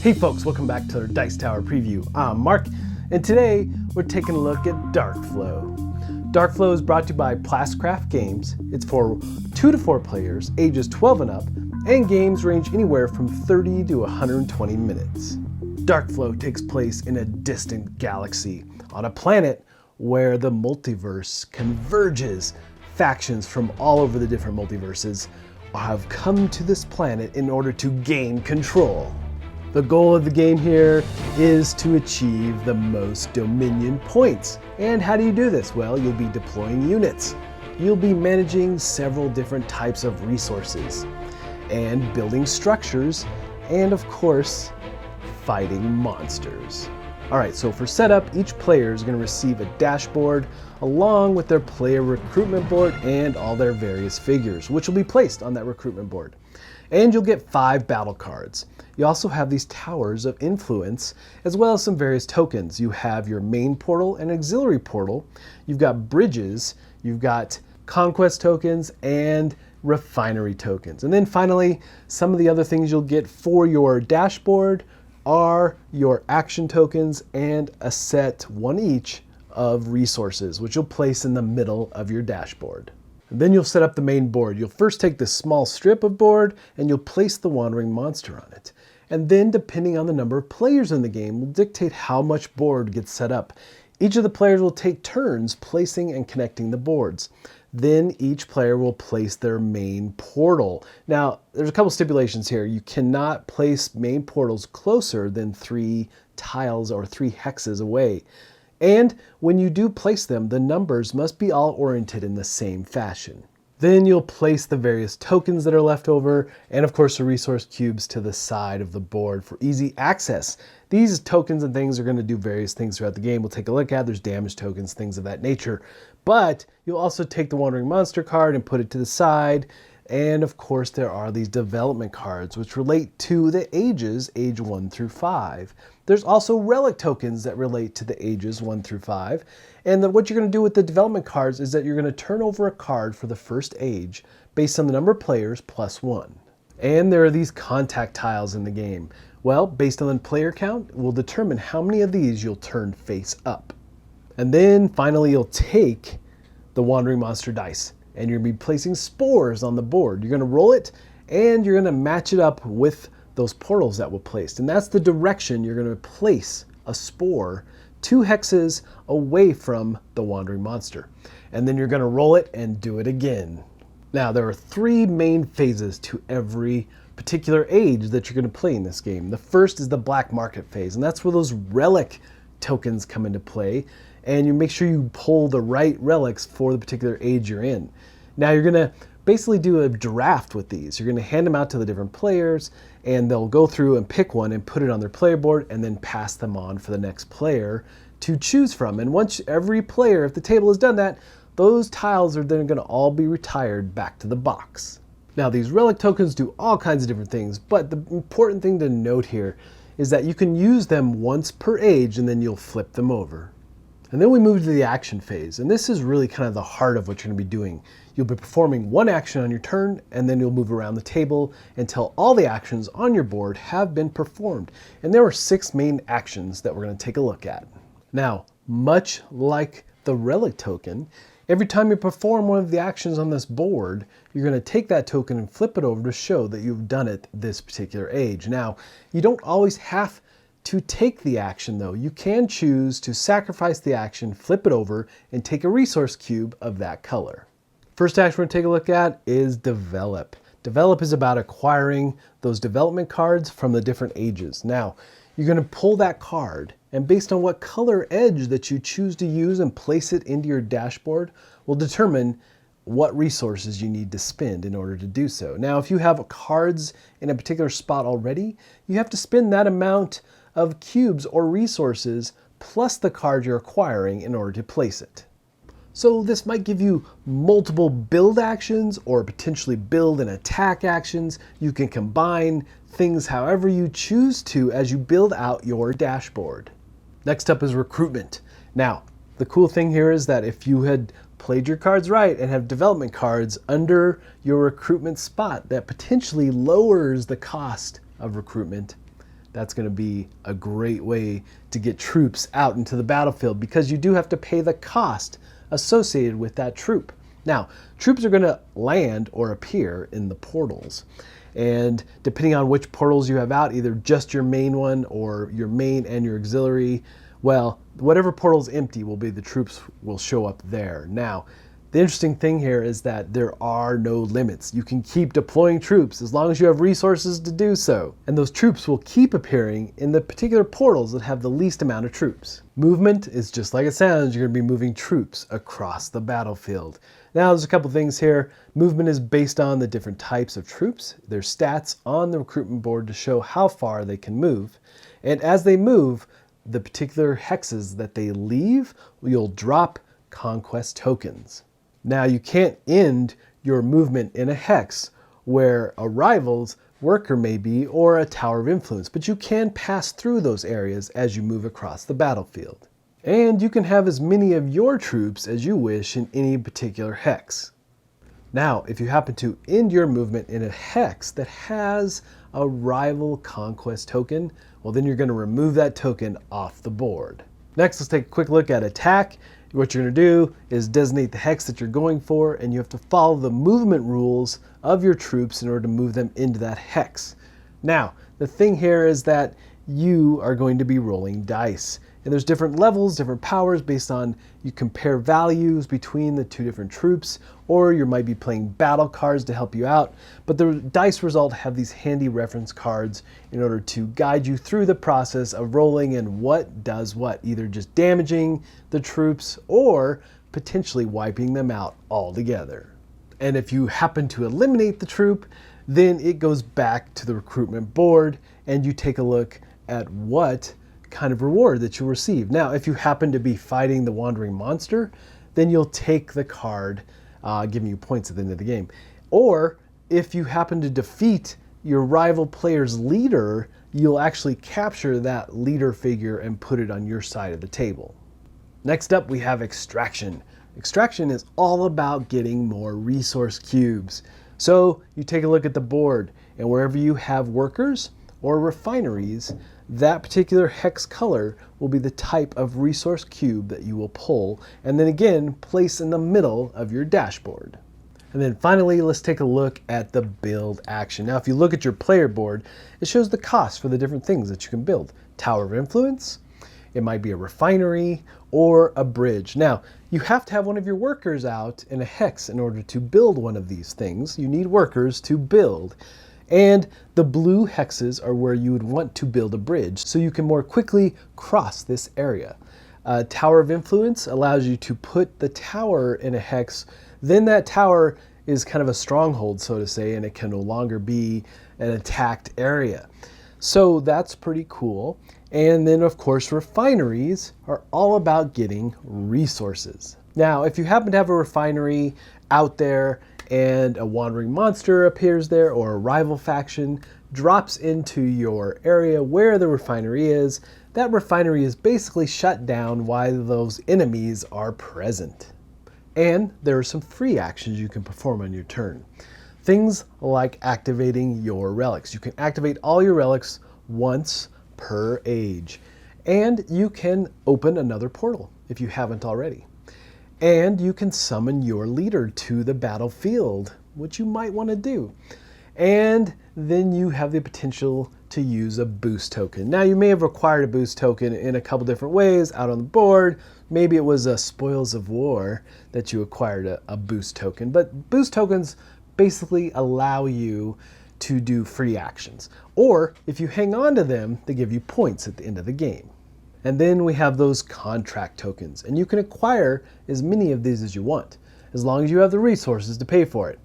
Hey folks, welcome back to our Dice Tower preview. I'm Mark, and today we're taking a look at Darkflow. Darkflow is brought to you by Plasticraft Games. It's for 2 to 4 players, ages 12 and up, and games range anywhere from 30 to 120 minutes. Darkflow takes place in a distant galaxy, on a planet where the multiverse converges. Factions from all over the different multiverses have come to this planet in order to gain control. The goal of the game here is to achieve the most Dominion points. And how do you do this? Well, you'll be deploying units. You'll be managing several different types of resources and building structures, and of course, fighting monsters. All right, so for setup, each player is going to receive a dashboard along with their player recruitment board and all their various figures, which will be placed on that recruitment board. And you'll get 5 battle cards. You also have these towers of influence, as well as some various tokens. You have your main portal and auxiliary portal. You've got bridges, you've got conquest tokens, and refinery tokens. And then finally, some of the other things you'll get for your dashboard are your action tokens and a set, one each, of resources, which you'll place in the middle of your dashboard. And then you'll set up the main board. You'll first take this small strip of board and you'll place the wandering monster on it. And then, depending on the number of players in the game, will dictate how much board gets set up. Each of the players will take turns placing and connecting the boards. Then each player will place their main portal. Now, there's a couple stipulations here. You cannot place main portals closer than 3 tiles or 3 hexes away. And when you do place them, the numbers must be all oriented in the same fashion. Then you'll place the various tokens that are left over, and of course the resource cubes to the side of the board for easy access. These tokens and things are going to do various things throughout the game. We'll take a look at. There's damage tokens, things of that nature. But you'll also take the Wandering Monster card and put it to the side. And of course there are these development cards which relate to the ages, age 1 through 5. There's also relic tokens that relate to the ages 1 through 5. And what you're going to do with the development cards is that you're going to turn over a card for the first age based on the number of players plus 1. And there are these contact tiles in the game. Well, based on the player count, we'll determine how many of these you'll turn face up. And then finally you'll take the Wandering Monster dice and you're going to be placing spores on the board. You're going to roll it and you're going to match it up with those portals that were placed. And that's the direction you're going to place a spore 2 hexes away from the Wandering Monster. And then you're going to roll it and do it again. Now, there are 3 main phases to every particular age that you're going to play in this game. The first is the black market phase, and that's where those relic tokens come into play. And you make sure you pull the right relics for the particular age you're in. Now, you're going to basically do a draft with these. You're going to hand them out to the different players, and they'll go through and pick one and put it on their player board and then pass them on for the next player to choose from. And once every player at the table has done that, those tiles are then going to all be retired back to the box. Now, these relic tokens do all kinds of different things, but the important thing to note here is that you can use them once per age and then you'll flip them over. And then we move to the action phase, and this is really kind of the heart of what you're going to be doing. You'll be performing one action on your turn, and then you'll move around the table until all the actions on your board have been performed. And there are 6 main actions that we're going to take a look at. Now, much like the relic token, every time you perform one of the actions on this board, you're going to take that token and flip it over to show that you've done it this particular age. Now, you don't always have to take the action though. You can choose to sacrifice the action, flip it over, and take a resource cube of that color. First action we're going to take a look at is Develop. Develop is about acquiring those development cards from the different ages. Now, you're going to pull that card, and based on what color edge that you choose to use and place it into your dashboard will determine what resources you need to spend in order to do so. Now, if you have cards in a particular spot already, you have to spend that amount of cubes or resources plus the card you're acquiring in order to place it. So this might give you multiple build actions or potentially build and attack actions. You can combine things however you choose to as you build out your dashboard. Next up is Recruitment. Now, the cool thing here is that if you had played your cards right and have development cards under your recruitment spot, that potentially lowers the cost of recruitment that's going to be a great way to get troops out into the battlefield, because you do have to pay the cost associated with that troop. Now, troops are going to land or appear in the portals. And depending on which portals you have out, either just your main one or your main and your auxiliary, well, whatever portal's empty will be the troops will show up there. Now, the interesting thing here is that there are no limits. You can keep deploying troops as long as you have resources to do so. And those troops will keep appearing in the particular portals that have the least amount of troops. Movement is just like it sounds. You're going to be moving troops across the battlefield. Now, there's a couple things here. Movement is based on the different types of troops. There's stats on the recruitment board to show how far they can move. And as they move, the particular hexes that they leave, you'll drop conquest tokens. Now, you can't end your movement in a hex where a rival's worker may be or a tower of influence, but you can pass through those areas as you move across the battlefield. And you can have as many of your troops as you wish in any particular hex. Now, if you happen to end your movement in a hex that has a rival conquest token, well, then you're going to remove that token off the board. Next, let's take a quick look at attack. What you're going to do is designate the hex that you're going for, and you have to follow the movement rules of your troops in order to move them into that hex. Now, the thing here is that you are going to be rolling dice. And there's different levels, different powers based on you compare values between the two different troops, or you might be playing battle cards to help you out. But the dice result have these handy reference cards in order to guide you through the process of rolling and what does what, either just damaging the troops or potentially wiping them out altogether. And if you happen to eliminate the troop, then it goes back to the recruitment board and you take a look at what kind of reward that you'll receive. Now, if you happen to be fighting the wandering monster, then you'll take the card, giving you points at the end of the game. Or if you happen to defeat your rival player's leader, you'll actually capture that leader figure and put it on your side of the table. Next up, we have extraction. Extraction is all about getting more resource cubes. So you take a look at the board, and wherever you have workers or refineries, that particular hex color will be the type of resource cube that you will pull, and then again place in the middle of your dashboard. And then finally, let's take a look at the build action. Now, if you look at your player board, it shows the cost for the different things that you can build. Tower of influence, it might be a refinery or a bridge. Now, you have to have one of your workers out in a hex in order to build one of these things. You need workers to build. And the blue hexes are where you would want to build a bridge so you can more quickly cross this area. Tower of Influence allows you to put the tower in a hex, then that tower is kind of a stronghold, so to say, and it can no longer be an attacked area. So that's pretty cool. And then of course, refineries are all about getting resources. Now, if you happen to have a refinery out there and a wandering monster appears there, or a rival faction drops into your area where the refinery is, that refinery is basically shut down while those enemies are present. And there are some free actions you can perform on your turn. Things like activating your relics. You can activate all your relics once per age. And you can open another portal if you haven't already. And you can summon your leader to the battlefield, which you might want to do. And then you have the potential to use a boost token. Now, you may have acquired a boost token in a couple different ways out on the board. Maybe it was a Spoils of War that you acquired a boost token. But boost tokens basically allow you to do free actions. Or if you hang on to them, they give you points at the end of the game. And then we have those contract tokens, and you can acquire as many of these as you want, as long as you have the resources to pay for it.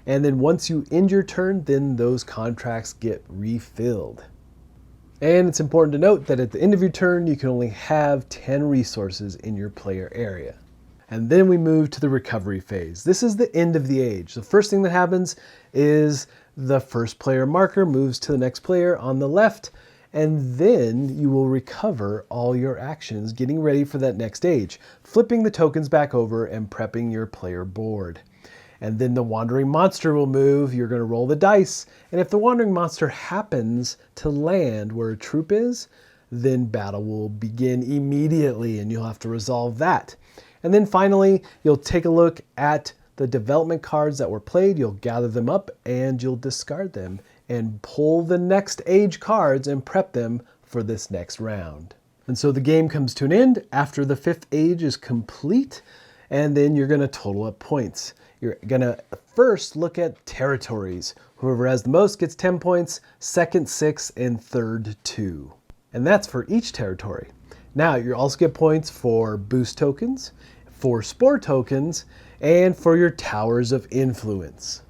And then once you end your turn, then those contracts get refilled. And it's important to note that at the end of your turn, you can only have 10 resources in your player area. And then we move to the recovery phase. This is the end of the age. The first thing that happens is the first player marker moves to the next player on the left, and then you will recover all your actions, getting ready for that next age, flipping the tokens back over and prepping your player board. And then the wandering monster will move. You're going to roll the dice. And if the wandering monster happens to land where a troop is, then battle will begin immediately and you'll have to resolve that. And then finally, you'll take a look at the development cards that were played. You'll gather them up and you'll discard them and pull the next age cards and prep them for this next round. And so the game comes to an end after the 5th age is complete, and then you're going to total up points. You're going to first look at territories. Whoever has the most gets 10 points, second 6, and third 2. And that's for each territory. Now you also get points for boost tokens, for spore tokens, and for your towers of influence.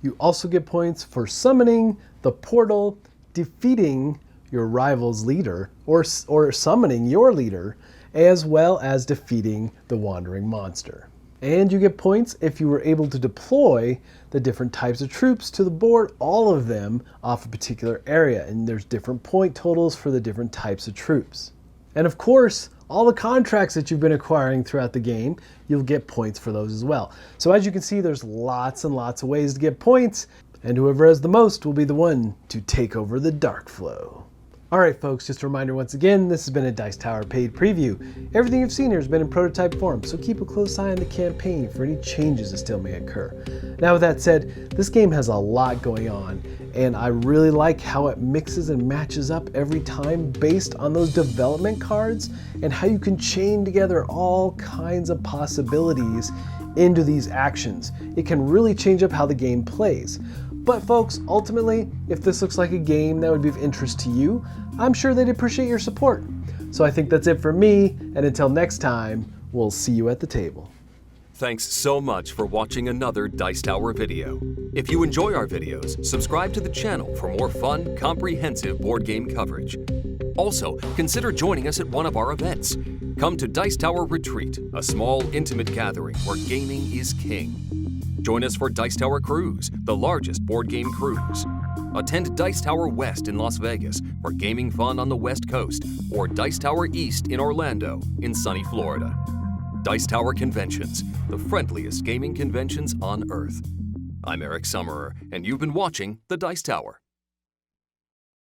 You also get points for summoning the portal, defeating your rival's leader, or summoning your leader, as well as defeating the wandering monster. And you get points if you were able to deploy the different types of troops to the board, all of them off a particular area, and there's different point totals for the different types of troops. And of course, all the contracts that you've been acquiring throughout the game, you'll get points for those as well. So as you can see, there's lots and lots of ways to get points, and whoever has the most will be the one to take over the Dark Flow. All right, folks, just a reminder once again, this has been a Dice Tower paid preview. Everything you've seen here has been in prototype form, so keep a close eye on the campaign for any changes that still may occur. Now, with that said, this game has a lot going on, and I really like how it mixes and matches up every time based on those development cards and how you can chain together all kinds of possibilities into these actions. It can really change up how the game plays. But folks, ultimately, if this looks like a game that would be of interest to you, I'm sure they'd appreciate your support. So I think that's it for me, and until next time, we'll see you at the table. Thanks so much for watching another Dice Tower video. If you enjoy our videos, subscribe to the channel for more fun, comprehensive board game coverage. Also, consider joining us at one of our events. Come to Dice Tower Retreat, a small, intimate gathering where gaming is king. Join us for Dice Tower Cruise, the largest board game cruise. Attend Dice Tower West in Las Vegas for gaming fun on the West Coast, or Dice Tower East in Orlando in sunny Florida. Dice Tower Conventions, the friendliest gaming conventions on Earth. I'm Eric Summerer, and you've been watching The Dice Tower.